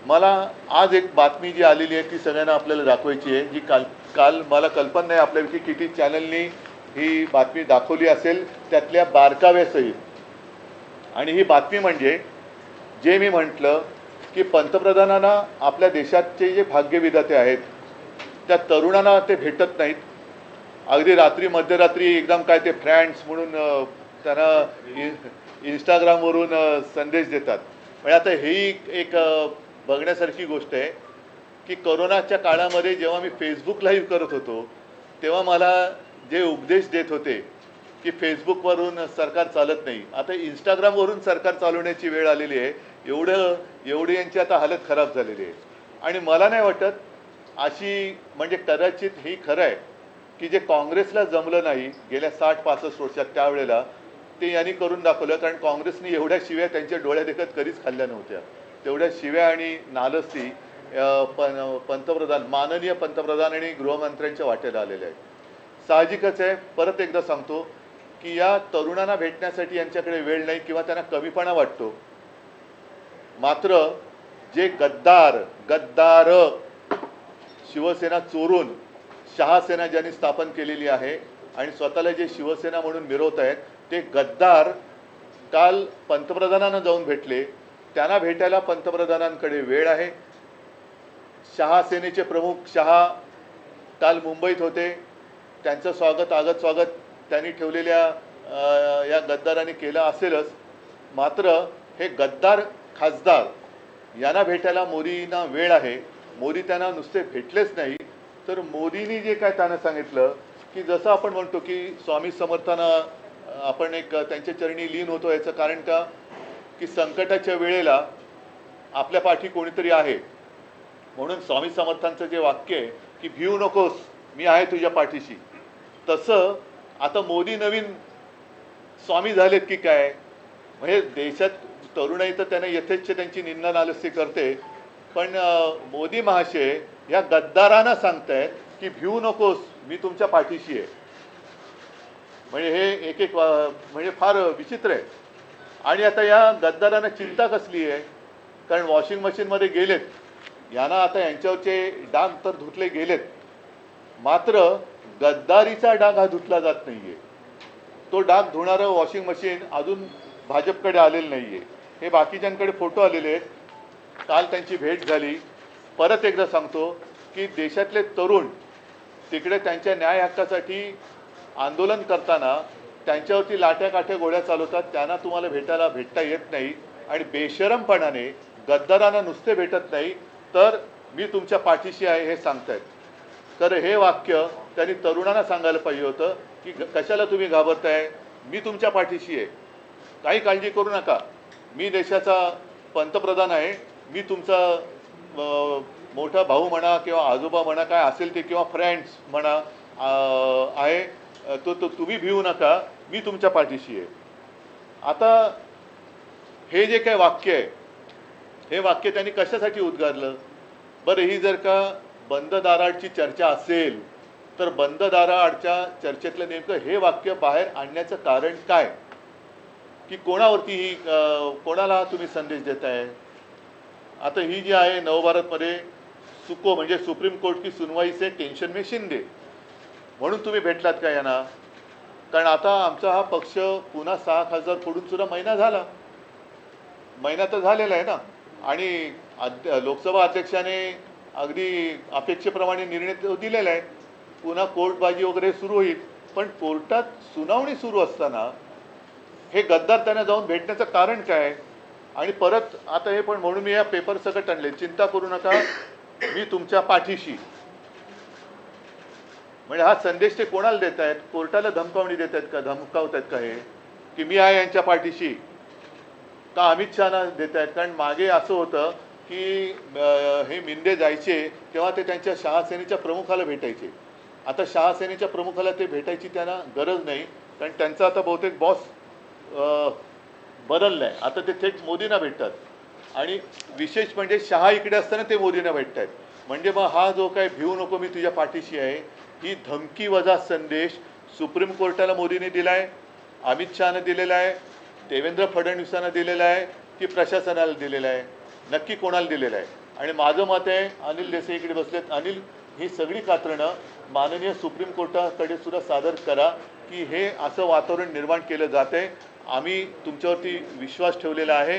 मला आज एक बातमी जी आलेली आहे ती सगळ्यांना आपल्याला दाखवायची आहे, जी काल काल मला कल्पना नाही आपल्यापैकी किती चॅनलनी ही बातमी दाखवली असेल, त्यातल्या बारकाव्यासहित. आणि ही बातमी म्हणजे जे मी म्हटलं की पंतप्रधानांना आपल्या देशाचे जे भाग्यविधाते आहेत त्या तरुणांना ते भेटत नाहीत. अगदी रात्री मध्यरात्री एकदम काय ते फ्रेंड्स म्हणून त्यांना इंस्टाग्रामवरून संदेश देतात. म्हणजे आता ही एक बघण्यासारखी गोष्ट आहे की कोरोनाच्या काळामध्ये जेव्हा मी फेसबुक लाईव्ह करत होतो तेव्हा मला जे उपदेश देत होते की फेसबुकवरून सरकार चालत नाही, आता इंस्टाग्रामवरून सरकार चालवण्याची वेळ आलेली आहे. एवढी यांची आता हालत खराब झालेली आहे. आणि मला नाही वाटत अशी, म्हणजे कदाचित ही खरं आहे की जे काँग्रेसला जमलं नाही गेल्या 60-65 वर्षात त्यावेळेला ते यांनी करून दाखवलं. कारण काँग्रेसने एवढ्या शिव्या त्यांच्या डोळ्या देखत कधीच खाल्ल्या नव्हत्या. तेवढ्या शिव्या आणि नालस्ती पंतप्रधान, माननीय पंतप्रधान आणि गृहमंत्र्यांच्या वाटेला आलेल्या आहेत. साहजिकच आहे, परत एकदा सांगतो की या तरुणांना भेटण्यासाठी यांच्याकडे वेळ नाही किंवा त्यांना कमीपणा वाटतो. मात्र जे गद्दार शिवसेना चोरून शहासेना ज्यांनी स्थापन केलेली आहे आणि स्वतःला जे शिवसेना म्हणून मिरवत आहेत ते गद्दार काल पंतप्रधानांना जाऊन भेटले. त्यांना भेटायला पंतप्रधानांकडे वेळ आहे. शहासेनेचे प्रमुख शहा काल मुंबईत होते. त्यांचं स्वागत त्यांनी ठेवलेल्या या गद्दारांनी केलं असेलच. मात्र हे गद्दार खासदार यांना भेटायला मोदींना वेळ आहे. मोदी त्यांना नुसते भेटलेच नाही तर मोदींनी जे काय त्यांना सांगितलं की जसं आपण म्हणतो की स्वामी समर्थांना आपण एक त्यांच्या चरणी लीन होतो, याचं कारण का की संकटाच्या वेळेला आपल्या पाठी कोणीतरी आहे. म्हणून स्वामी समर्थांचं जे वाक्य आहे की भिवू नकोस, मी आहे तुझ्या पाठीशी, तसं आता मोदी नवीन स्वामी झालेत की काय. म्हणजे देशात तरुणाई तर त्यांना यथेच्छ त्यांची निंदा नालस्ती करते, पण मोदी महाशय या गद्दारांना सांगतायत की भिवू नकोस, मी तुमच्या पाठीशी आहे. म्हणजे हे एक म्हणजे फार विचित्र आहे. आणि आता या गद्दारांना चिंता कसली आहे, कारण वॉशिंग मशीनमध्ये गेलेत, यांना आता यांच्यावरचे डाग तर धुतले गेलेत, मात्र गद्दारीचा डाग हा धुतला जात नाही आहे. तो डाग धुणारं वॉशिंग मशीन अजून भाजपकडे आलेलं नाही आहे. हे बाकीच्यांकडे फोटो आलेले आहेत. काल त्यांची भेट झाली. परत एकदा सांगतो की देशातले तरुण तिकडे त्यांच्या न्याय हक्कासाठी आंदोलन करताना त्यांच्यावरती लाट्या काठ्या गोळ्या चालवतात. त्यांना तुम्हाला भेटता येत नाही आणि बेशरमपणाने गद्दारांना नुसते भेटत नाही तर मी तुमच्या पाठीशी आहे हे सांगतायत. तर हे वाक्य त्यांनी तरुणांना सांगायला पाहिजे होतं की कशाला तुम्ही घाबरताय, मी तुमच्या पाठीशी आहे, काही काळजी करू नका, मी देशाचा पंतप्रधान आहे, मी तुमचा मोठा भाऊ म्हणा किंवा आजोबा म्हणा काय असेल ते, किंवा फ्रेंड्स म्हणा आहे, तो तुम्ही भिवू नका, मी तुमच्या पाठीशी आहे. आता हे जे काय वाक्य आहे हे वाक्य त्यांनी कशासाठी उद्गारलं बरं. ही जर का बंद दाराआडची चर्चा असेल तर बंद दाराआडच्या चर्चेतलं नेमकं हे वाक्य बाहेर आणण्याचं कारण काय, की कोणावरती ही कोणाला तुम्ही संदेश देताय. आता ही जी आहे नवभारतमध्ये सुको म्हणजे सुप्रीम कोर्ट की सुनवाई से टेंशन में शिंदे म्हणून तुम्ही भेटलात का यांना. कारण आता आमचा हा पक्ष पुन्हा 6 खासदार फोडून सुद्धा महिना तर झालेला आहे ना. आणि लोकसभा अध्यक्षाने अगदी अपेक्षेप्रमाणे निर्णय दिलेला आहे. पुन्हा कोर्टबाजी वगैरे सुरू होईल, पण कोर्टात सुनावणी सुरू असताना हे गद्दार त्यांना जाऊन भेटण्याचं कारण काय. आणि परत आता हे पण म्हणून मी या पेपर सकट आणले, चिंता करू नका, मी तुमच्या पाठीशी. म्हणजे हा संदेश ते कोणाला देत आहेत, कोर्टाला धमकावणी देत आहेत का, धमकावत आहेत का हे की मी आहे यांच्या पाठीशी, का अमित शहाना देत आहेत. कारण मागे असं होतं की हे मिंदे जायचे तेव्हा ते त्यांच्या शहासेनेच्या प्रमुखाला भेटायचे. आता शहासेनेच्या प्रमुखाला ते भेटायची त्यांना गरज नाही, कारण त्यांचा आता बहुतेक बॉस बदलला आहे. आता ते थेट मोदींना भेटतात. आणि विशेष म्हणजे शहा इकडे असताना ते मोदींना भेटत आहेत. म्हणजे मग हा जो काय भिवू नको मी तुझ्या पाठीशी आहे ही धमकी वजा संदेश सुप्रीम कोर्टाला मोदींनी दिला आहे, अमित शहाने दिलेला आहे, देवेंद्र फडणवीसांना दिलेला आहे की प्रशासनाला दिलेला आहे, नक्की कोणाला दिलेला आहे. आणि माझं मत आहे, अनिल देसाई इकडे बसलेत, अनिल ही सगळी कात्रणं माननीय सुप्रीम कोर्टाकडे सुद्धा सादर करा की हे असं वातावरण निर्माण केलं जाते. आम्ही तुमच्यावरती विश्वास ठेवलेला आहे,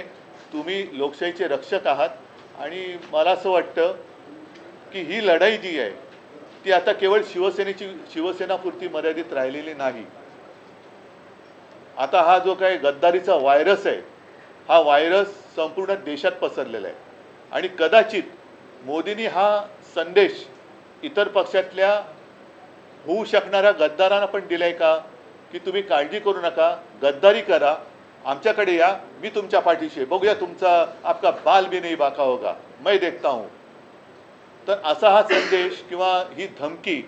तुम्ही लोकशाहीचे रक्षक आहात आणि मला असं वाटतं की ही लढाई जी आहे ती आता केवळ शिवसेनापुरती मर्यादित राहिलेली नाही. आता हा जो काही गद्दारीचा व्हायरस आहे, हा व्हायरस संपूर्ण देशात पसरलेला आहे आणि कदाचित मोदींनी हा संदेश इतर पक्षातल्या होऊ शकणाऱ्या गद्दारांना पण दिलाय का की तुम्ही काळजी करू नका, गद्दारी करा, आमच्याकडे या, मी तुमच्या पाठीशी आहे, बघूया तुमचा आपका बाल भी नहीं बाका होगा, मैं देखता हूँ. तर असा हा संदेश किंवा ही धमकी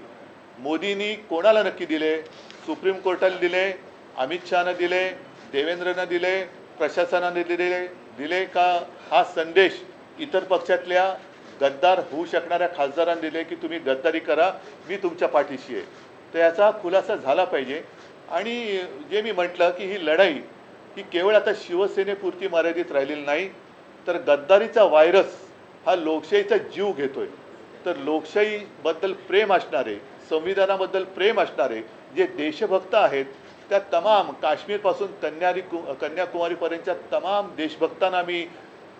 मोदींनी कोणाला नक्की दिले? सुप्रीम कोर्टाला दिले, अमित शहानं दिले, देवेंद्रनं दिले, प्रशासनाने दिले का हा संदेश इतर पक्षातल्या गद्दार होऊ शकणाऱ्या खासदारांनी दिले की तुम्ही गद्दारी करा, मी तुमच्या पाठीशी आहे? तर याचा खुलासा झाला पाहिजे. आणि जे मी म्हटलं की ही लढाई ही केवळ आता शिवसेनेपुरती मर्यादित राहिलेली नाही, तर गद्दारीचा व्हायरस हा लोकशाहीचा जीव घेतोय. तर लोकशाहीबद्दल प्रेम असणारे, संविधानाबद्दल प्रेम असणारे जे देशभक्त आहेत, त्या तमाम काश्मीरपासून कन्याकुमारीपर्यंतच्या तमाम देशभक्तांना मी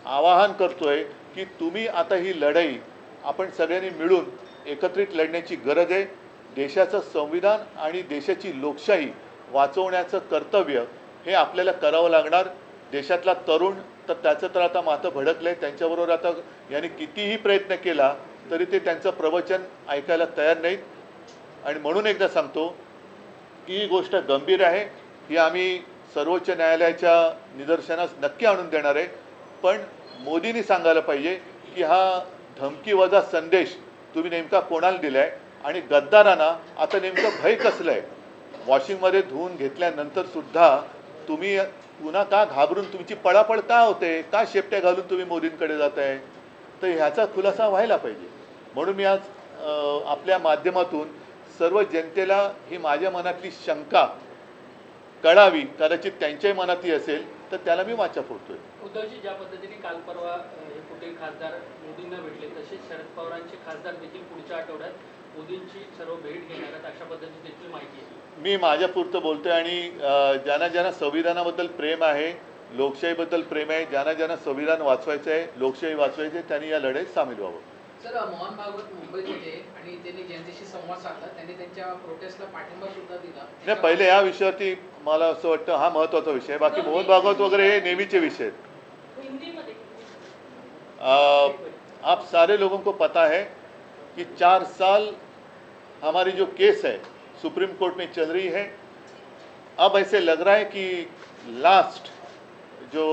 आवाहन करतोय की तुम्ही आता ही लढाई आपण सगळ्यांनी मिळून एकत्रित लढण्याची गरज आहे. देशाचं संविधान आणि देशाची लोकशाही वाचवण्याचं कर्तव्य हे आपल्याला करावं लागणार. देशातला तरुण तर त्याचं तर आता माथं भडकलं आहे, त्यांच्याबरोबर आता यांनी कितीही प्रयत्न केला तरी ते त्यांचं प्रवचन ऐकायला तयार नाहीत. आणि म्हणून एकदा सांगतो की ही गोष्ट गंभीर आहे, ही आम्ही सर्वोच्च न्यायालयाच्या निदर्शनास नक्की आणून देणार आहे. पण मोदींनी सांगायला पाहिजे की हा धमकीवजा संदेश तुम्ही नेमका कोणाला दिला आहे आणि गद्दारांना आता नेमकं भय कसलं आहे? वॉशिंगमध्ये धुवून घेतल्यानंतर सुद्धा तुम्ही पुन्हा का घाबरून तुमची पळापळ का होते, का शेपट्या घालून तुम्ही मोदींकडे जात आहे? तर ह्याचा खुलासा व्हायला पाहिजे. म्हणून मी आज आपल्या माध्यमातून सर्व जनतेला ही माझ्या मनातली शंका कळावी, कदाचित त्यांच्याही मनातही असेल तर त्याला मी वाचा फोडतोय. उद्धवजी ज्या पद्धतीने काल परवा हे कुठे खासदार मोदींना भेटले, तसेच शरद पवारांचे खासदार देखील पुढच्या आठवड्यात मोदींची सर्व भेट घेणार आहेत, अशा पद्धतीची देखील माहिती आहे. मी माझ्यापुरतं बोलतोय आणि ज्यांना संविधानाबद्दल प्रेम आहे, लोकशाहीबद्दल प्रेम आहे, ज्यांना संविधान वाचवायचं आहे, लोकशाही वाचवायची आहे, त्यांनी या लढाईत सामील व्हावं. सर, मोहन भागवत मुंबईत होते आणि त्यांनी जनतेशी संवाद साधला, त्यांनी त्यांच्या प्रोटेस्टला पाठिंबा सुद्धा दिला. नाही, पहिले या विषयावरती मला असं वाटतं हा महत्त्वाचा विषय आहे. बाकी मोहन भागवत वगैरे हे नेहमीचे विषय आहेत. आप सारे लोगों को पता है कि 4 साल हमारी जो केस है सुप्रीम कोर्ट में चल रही है. अब ऐसे लग रहा है कि लास्ट जो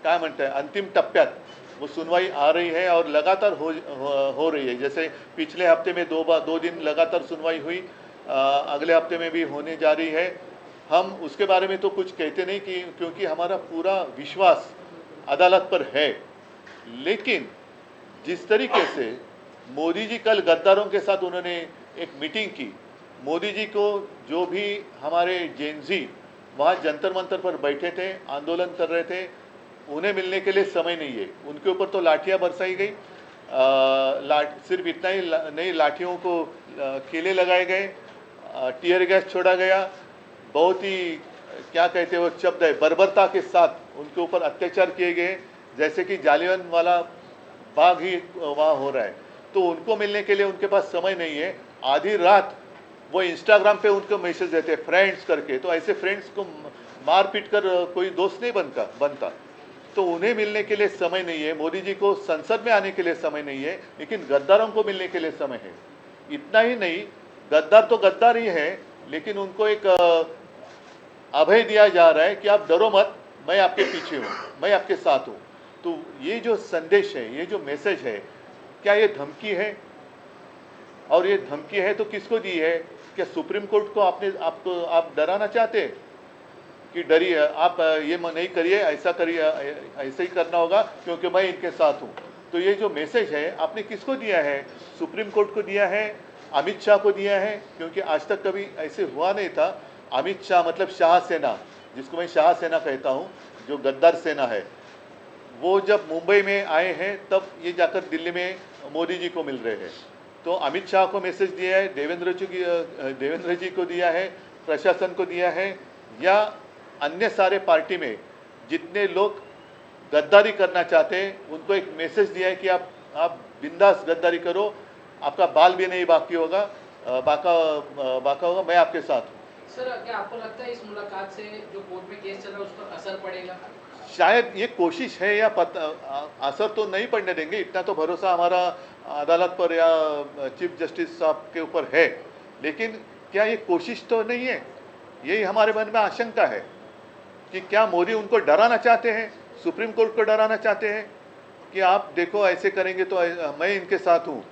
क्या म्हणते हैं अंतिम टप्प्यात वो सुनवाई आ रही है और लगातार हो रही है. जैसे पिछले हफ्ते में 2 दिन लगातार सुनवाई हुई, अगले हफ्ते में भी होने जा रही है. हम उसके बारे में तो कुछ कहते नहीं कि क्योंकि हमारा पूरा विश्वास अदालत पर है. लेकिन जिस तरीके से मोदी जी कल गद्दारों के साथ उन्होंने एक मीटिंग की, मोदी जी को जो भी हमारे जेनजी वहाँ जंतर मंतर पर बैठे थे, आंदोलन कर रहे थे, उन्हें मिलने के लिए समय नहीं है. उनके ऊपर तो लाठियाँ बरसाई गई, सिर्फ इतना ही नहीं, लाठियों को किले लगाए गए, टीयर गैस छोड़ा गया, बहुत ही क्या कहते हैं वो शब्द है, बर्बरता के साथ उनके ऊपर अत्याचार किए गए, जैसे कि जालियनवाला बाग ही वहाँ हो रहा है. तो उनको मिलने के लिए उनके पास समय नहीं है. आधी रात वो इंस्टाग्राम पे उनको मैसेज देते हैं फ्रेंड्स करके, तो ऐसे फ्रेंड्स को मार पीट कर कोई दोस्त नहीं बनता. तो उन्हें मिलने के लिए समय नहीं है. मोदी जी को संसद में आने के लिए समय नहीं है, लेकिन गद्दारों को मिलने के लिए समय है. इतना ही नहीं, गद्दार तो गद्दार ही है, लेकिन उनको एक अभय दिया जा रहा है कि आप डरो मत, मैं आपके पीछे हूँ, मैं आपके साथ हूँ. तो ये जो संदेश है, ये जो मैसेज है, क्या ये धमकी है? और ये धमकी है तो किसको दी है? क्या सुप्रीम कोर्ट को आप डराना चाहते हैं कि डरिए, आप ये नहीं करिए, ऐसा करिए, ऐसे ही करना होगा क्योंकि मैं इनके साथ हूँ. तो ये जो मैसेज है आपने किसको दिया है? सुप्रीम कोर्ट को दिया है, अमित शाह को दिया है, क्योंकि आज तक कभी ऐसे हुआ नहीं था. अमित शाह मतलब शाह सेना, जिसको मैं शाह सेना कहता हूँ, जो गद्दार सेना है, वो जब मुंबई में आए हैं तब ये जाकर दिल्ली में मोदी जी को मिल रहे हैं। तो अमित शाह को मैसेज दिया है, देवेंद्र जी को दिया है, प्रशासन को दिया है, या अन्य सारे पार्टी में जितने लोग गद्दारी करना चाहते हैं उनको एक मैसेज दिया है कि आप बिंदास गद्दारी करो, आपका बाल भी नहीं बाकी होगा, बाका होगा, मैं आपके साथ हूँ। सर, क्या आपको लगता है इस मुलाकात से जो कोर्ट में केस चल रहा है उस पर असर पड़ेगा? शायद ये कोशिश है, या असर तो नहीं पड़ने देंगे, इतना तो भरोसा हमारा अदालत पर या चीफ जस्टिस साहब के ऊपर है, लेकिन क्या ये कोशिश तो नहीं है। यही हमारे मन में आशंका है कि क्या मोदी उनको डराना चाहते हैं, सुप्रीम कोर्ट को डराना चाहते हैं कि आप देखो ऐसे करेंगे तो मैं इनके साथ हूँ।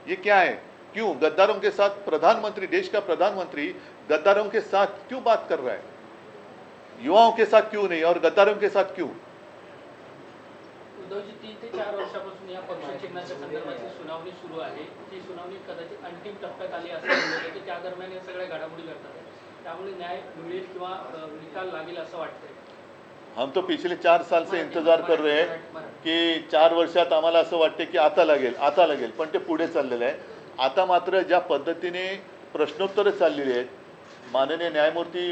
ये क्या है? क्यों गद्दारों के साथ प्रधानमंत्री, देश का प्रधानमंत्री गद्दारों के साथ क्यों बात कर रहा है? युवाओं के साथ क्यों नहीं और गद्दारों के साथ क्यों? उद्धवजी 3 ते 4 वर्षापासून या पक्ष चिन्हाच्या संदर्भातली सुनावणी सुरू आहे. ती सुनावणी कदाचित अंतिम टप्प्यात आली असं म्हणलं की त्या दरम्यान या सगळ्या घडामोडी घडतात. त्यामुळे न्याय मिळेल किंवा निकाल लागेल असं वाटतंय. हम तो पिछले 4 साल से इंतजार कर रहे हैं की 4 वर्षात आम्हाला असं वाटते की आता लागेल, पण ते पुढे चाललेलं आहे. आता मात्र ज्या पद्धतीने प्रश्नोत्तरं चाललेली आहेत, माननीय न्यायमूर्ती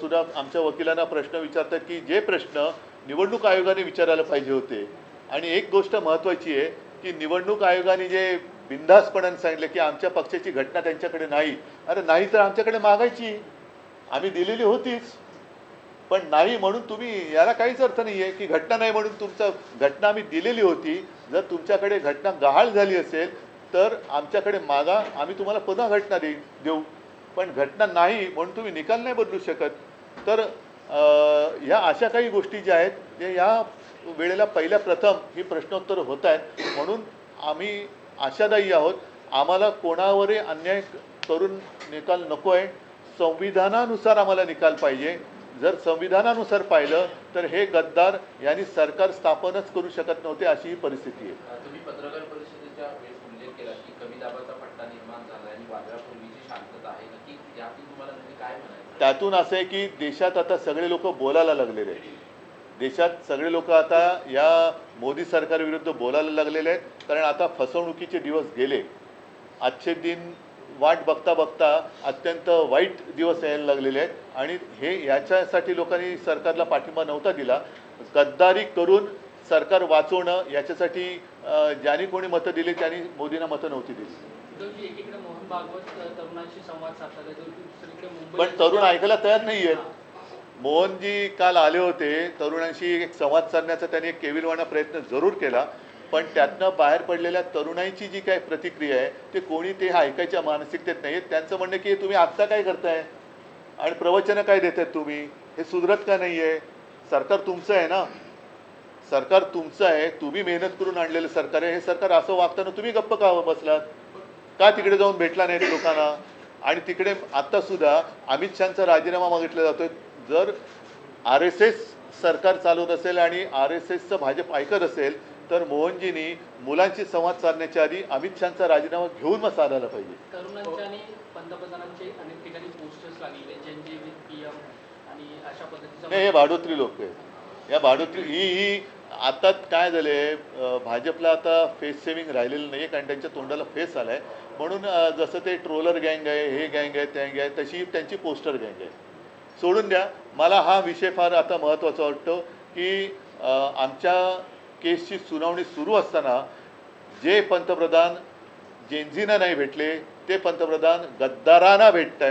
सुद्धा आमच्या वकिलांना प्रश्न विचारतात की जे प्रश्न निवडणूक आयोगाने विचारायला पाहिजे होते. आणि एक गोष्ट महत्त्वाची आहे की निवडणूक आयोगाने जे बिनधास्तपणाने सांगितलं की आमच्या पक्षाची घटना त्यांच्याकडे नाही. अरे नाही तर आमच्याकडे मागायची, आम्ही दिलेली होतीच, पण नाही म्हणून तुम्ही, याला काहीच अर्थ नाही आहे की घटना नाही म्हणून तुमचं, घटना आम्ही दिलेली होती. जर तुमच्याकडे घटना गहाळ झाली असेल तर आमच्याकडे मागा, आम्ही तुम्हाला पुन्हा घटना देऊ, पण घटना नाही म्हणून तुम्ही निकाल नाही बदलू शकत. तर ह्या अशा काही गोष्टी ज्या आहेत जे या वेळेला पहिल्या प्रथम ही प्रश्नोत्तर होत आहेत, म्हणून आम्ही आशादायी आहोत. आम्हाला कोणावरही अन्याय करून निकाल नको आहे. संविधानानुसार आम्हाला निकाल पाहिजे. जर संविधानानुसार पाहिलं तर हे गद्दार यांनी सरकार स्थापनच करू शकत नव्हते, अशी ही परिस्थिती आहे. तुम्ही पत्रकार परिषदेच्या वेळेस उल्लेख केला की कमी दाबाचा पट्टा निर्माण झाला आणि वादळापूर्वीची शांतता आहे. नक्की यातून तुम्हाला नक्की काय म्हणायचं? त्यातून असं आहे की देशात आता सगळे लोक बोलायला लागलेले आहेत. देशात सगळे लोक आता या मोदी सरकारविरुद्ध बोलायला लागलेले आहेत, कारण आता फसवणुकीचे दिवस गेले. आजचे दिन वाट बघता बघता अत्यंत वाईट दिवस यायला लागलेले आहेत आणि हे याच्यासाठी लोकांनी सरकारला पाठिंबा नव्हता दिला. गद्दारी करून सरकार वाचवणं याच्यासाठी ज्यांनी कोणी मतं दिली त्यांनी मोदींना मतं नव्हती दिली. उद्धवजी, एकीकडे मोहन भागवत तरुणांशी संवाद साधतात, दुसरीकडे मुंबई, पण तरुण ऐकायला तयार नाही आहेत. मोहनजी काल आले होते, तरुणांशी एक संवाद साधण्याचा त्यांनी एक केविलवाणा प्रयत्न जरूर केला, पण त्यातनं बाहेर पडलेल्या तरुणांची जी काय प्रतिक्रिया आहे ते कोणी ते ऐकायच्या मानसिकतेत नाही आहेत. त्यांचं म्हणणं की तुम्ही आत्ता काय करताय आणि प्रवचनं काय देतायत तुम्ही, हे सुधरत का नाही आहे? सरकार तुमचं आहे ना, सरकार तुमचं आहे, तुम्ही मेहनत करून आणलेलं सरकार आहे. हे सरकार असं वागताना तुम्ही गप्प का बसलात? का तिकडे जाऊन भेटला नाहीत लोकांना? आणि तिकडे आत्तासुद्धा अमित शहाचा राजीनामा मागितला जातोय. जर RSS सरकार चालवत असेल आणि RSSचं भाजप ऐकत असेल तर मोहनजींनी मुलांशी संवाद साधण्याच्या आधी अमित शहाचा राजीनामा घेऊन मग साधायला पाहिजे. तरुणांच्या आणि पंतप्रधानांचे अनेक ठिकाणी पोस्टर्स लागलेले, जनजी विथ PM आणि अशा पद्धतीचं. नाही, हे भाडोत्री लोक आहेत. या भाडोत्री ही आता काय झाले, भाजपला आता फेस सेविंग राहिलेलं नाही आहे, कारण त्यांच्या तोंडाला फेस आला आहे. म्हणून जसं ते ट्रोलर गँग आहे, हे गँग आहे, त्या गँग आहे, तशी त्यांची पोस्टर गँग आहे. सोडून द्या. मला हा विषय फार आता महत्त्वाचा वाटतो की आमच्या केसची सुनावणी सुरू असताना जे पंतप्रधान जेनझींना नाही भेटले ते पंतप्रधान गद्दारांना भेटत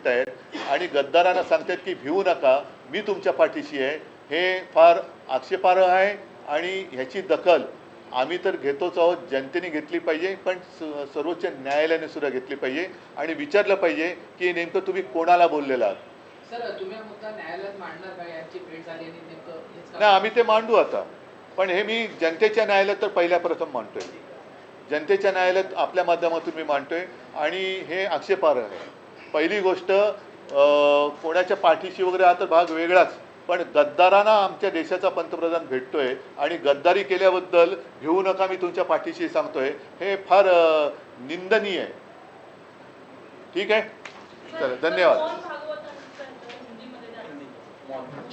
आहेत आणि गद्दारांना सांगतात की भिवू नका, मी तुमच्या पाठीशी आहे. हे फार आक्षेपार्ह आहे आणि ह्याची दखल आम्ही तर घेतोच आहोत, जनतेने घेतली पाहिजे, पण सर्वोच्च न्यायालयाने सुद्धा घेतली पाहिजे आणि विचारलं पाहिजे की नेमकं तुम्ही कोणाला बोललेला आहात. सर, तुम्ही हा मुद्दा न्यायालयात मांडणार का? यांची भेट झाली आणि नेमकं हेच का? नाही, आम्ही ते मांडू आता, पण हे मी जनतेच्या न्यायालयात तर पहिल्या प्रथम मांडतोय. जनतेच्या न्यायालयात आपल्या माध्यमातून मी मांडतोय आणि हे आक्षेपार्ह आहे. पहिली गोष्ट, कोणाच्या पाठीशी वगैरे हा तर भाग वेगळाच, पण गद्दारांना आमच्या देशाचा पंतप्रधान भेटतोय आणि गद्दारी केल्याबद्दल भिवू नका, मी तुमच्या पाठीशी सांगतोय, हे फार निंदनीय आहे. ठीक आहे, चला, धन्यवाद.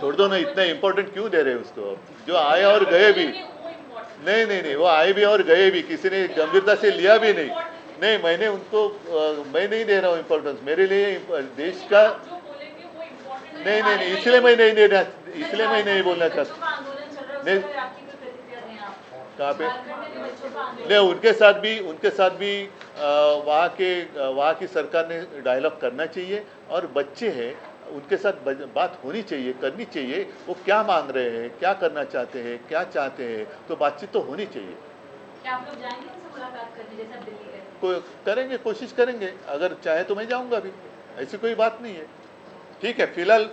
छोड़ दो ना, इतना इम्पोर्टेंट क्यों दे रहे हो उसको? जो आए और गए भी, नहीं नहीं नहीं, वो आए भी और गए भी, किसी ने गंभीरता से लिया भी नहीं। नहीं, मैंने उनको मैं नहीं दे रहा हूँ इम्पोर्टेंस, मेरे लिए देश का नहीं नहीं नहीं, इसलिए मैं नहीं देना, इसलिए मैं नहीं बोलना चाहता। नहीं, कहाँ पे? नहीं, उनके साथ भी वहाँ की सरकार ने डायलॉग करना चाहिए, और बच्चे हैं उनके साथ बात होनी चाहिए, करनी चाहिए, वो क्या मांग रहे हैं, क्या करना चाहते हैं, क्या चाहते हैं, तो बातचीत तो होनी चाहिए। क्या आप लोग जाएंगे उनसे मुलाकात करने जैसे आप दिल्ली गए? करेंगे, कोशिश करेंगे, अगर चाहे तो मैं जाऊंगा भी, ऐसी कोई बात नहीं है। ठीक है, फिलहाल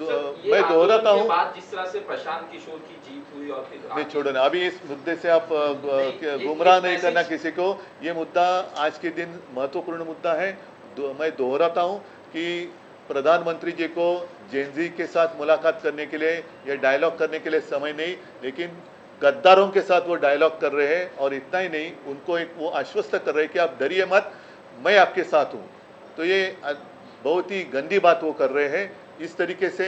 मैं दोहराता हूँ, जिस तरह से प्रशांत किशोर की जीत हुई और फिर नहीं छोड़ो ना, अभी इस मुद्दे से आप गुमराह नहीं करना किसी को। ये मुद्दा आज के दिन महत्वपूर्ण मुद्दा है। मैं दोहराता हूँ कि प्रधानमंत्री जी को जेनजी के साथ मुलाकात करने के लिए या डायलॉग करने के लिए समय नहीं, लेकिन गद्दारों के साथ वो डायलॉग कर रहे हैं, और इतना ही नहीं, उनको एक वो आश्वस्त कर रहे हैं कि आप डरिए मत, मैं आपके साथ हूँ। तो ये बहुत ही गंदी बात वो कर रहे हैं। इस तरीके से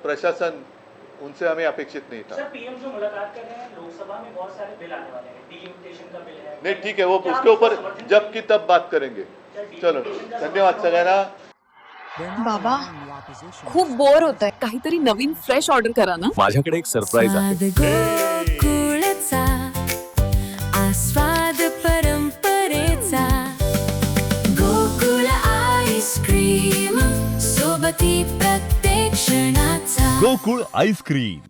प्रशासन, उनसे हमें अपेक्षित नहीं था। सर, पीएम जो मुलाकात कर रहे हैं, लोकसभा में बहुत सारे बिल आने वाले हैं, डिलिमिटेशन का बिल है। नहीं, ठीक है, वो उसके ऊपर जब की तब बात करेंगे। चलो, धन्यवाद सगळ्यांना। बाबा खूप बोर होत आहे, काहीतरी नवीन फ्रेश ऑर्डर करा ना. माझ्याकडे एक सरप्राईज आहे. गोकुळचा आस्वाद परंपरेचा गोकुळ आईस्क्रीम सोबती प्रत्येक क्षणाचा गोकुळ आईस्क्रीम.